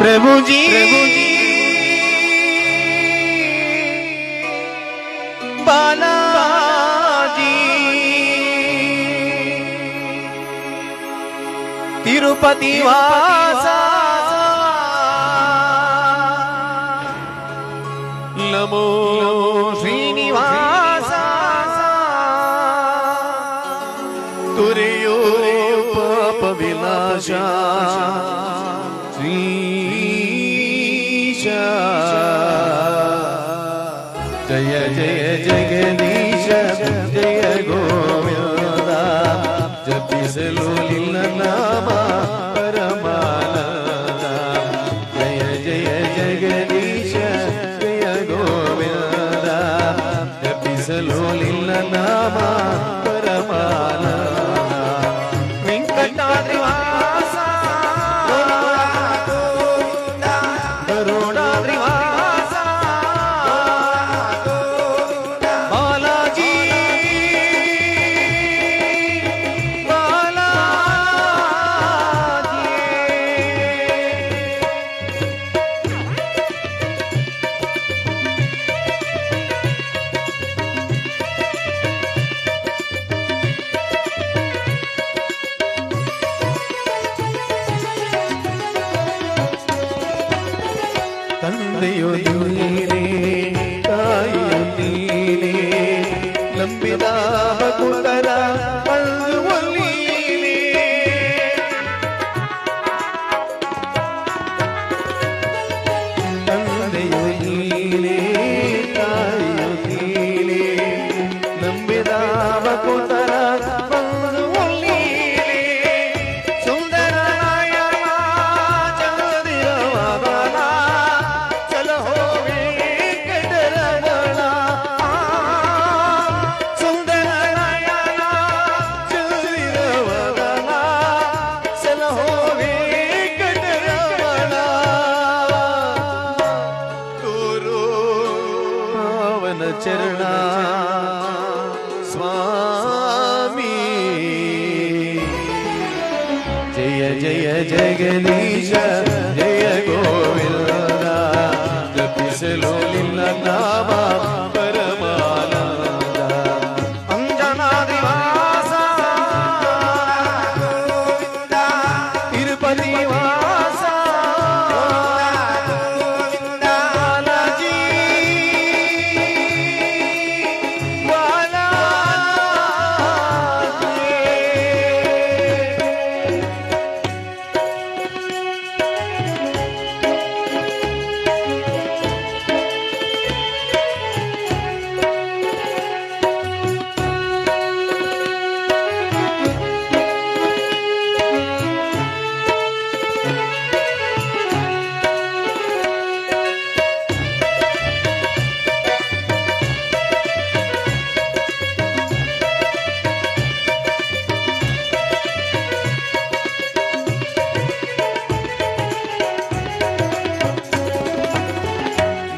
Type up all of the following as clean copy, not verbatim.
प्रभु जी बालाजी तिरुपति वासा नमो श्रीनिवासा तुरयो पाप विनाशा श्रीशा जय जय जगदीश जय गोविंदा जपिसलो लिल्ल नाम परमानंदा जय जय जगदीश जय गोविंदा जपिसलो लिल्ल नाम परमानंदा वेंकटाद्रि वासा करुणाद्रि वासा बालाजी ತಂದೆಯು ನೀನೇ ತಾಯಿಯು ನೀನೇ ನಂಬಿದ ಭಕ್ತರ ಪಡೆಯುವ ನೀನೇ ತಂದೆಯು ನೀನೇ ತಾಯಿಯು ನೀನೇ ನಂಬಿದ ಭಕ್ತರ ಪಡೆಯುವ ನೀನೇ ಸುಂದರ ನಾಯಕ ಚಂದಿರವನ चरण स्वामी जय जय जगदीश जय गोविंदा जपिसलो लिल्ल नाम परमानंदा अंजनाद्रि वासा तिरुपति वासा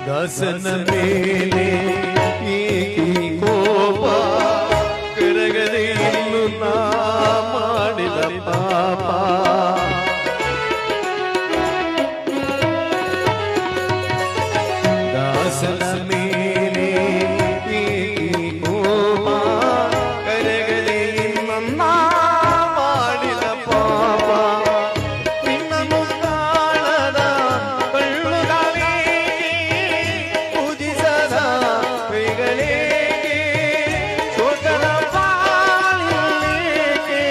दासन मेले ಏಕಿ ಕೋಪ ಕರಗದೆ ಇನ್ನು ನಾ ಮಾಡಿದ ಪಾಪ ದಾಸನ ಮೇಲೆ ಏಕಿ ಕೋಪ ಕರಗದೆ ಇನ್ನು ನಾ ಮಾಡಿದ ಪಾಪ ನಿನ್ನನ್ನು ಕಾಣದ ಕಣ್ಣುಗಳೇ ಪೂಜಿಸದ ಕೈಗಳೇಕೆ ಶೋಕದ ಪಾಲಿಗೆ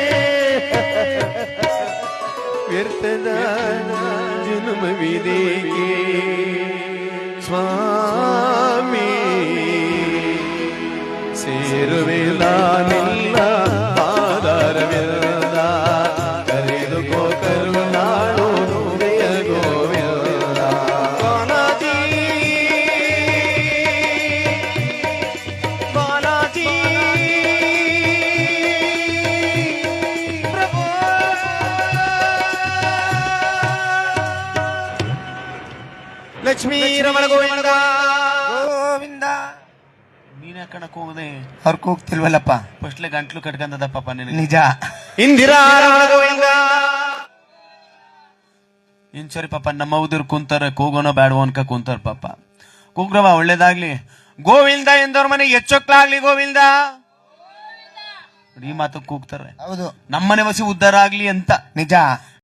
ವ್ಯರ್ಥದ ಜನ್ಮವಿದೇಕೆ ಸ್ವಾಮಿ ಸೇರುವೆಲ್ಲ ನಿಲ್ಲ ಆಧಾರವಿಲ್ಲ ಕರೆದುಕೋ ಕರುಣಾಳು ಜಯ ಗೋವಿಂದ ಬಾಲಾಜಿ ಬಾಲಾಜಿ ಪ್ರಭು ಲಕ್ಷ್ಮೀ ರಮಣ ಗೋವಿಂದ ಗೋವಿಂದ ನೀನ್ ಯಾಕಣಕ್ ಹೋಗದೆ ಅವ್ರಿಗೆ ಹೋಗ್ತಿಲ್ವಲ್ಲಪ್ಪ ಫಸ್ಟ್ಲೆ ಗಂಟ್ಲು ಕಟ್ಕಂದದಪ್ಪ ನಿನಗೆ ನಿಜ ಇಂದಿರಾ ರಮಣ ಗೋವಿಂದ ಇನ್ಸರಿ ಪಾಪ ನಮ್ಮ ಉದಿರ್ ಕುಂತಾರ ಕೂಗೋನೋ ಬ್ಯಾಡವೋ ಅನ್ಕ ಕುಂತಾರ ಪಾಪ ಕೂಗ್ರವ ಒಳ್ಳೇದಾಗ್ಲಿ. ಗೋವಿಂದ ಎಂದವ್ರ ಮನೆಗೆ ಹೆಚ್ಚೊಕ್ಲಾಗ್ಲಿ ಗೋವಿಂದ. ಈ ಮಾತು ಕೂಗ್ತಾರೆ. ಹೌದು, ನಮ್ಮನೆ ವಸಿ ಉದ್ಧಾರ ಆಗ್ಲಿ ಅಂತ. ನಿಜ.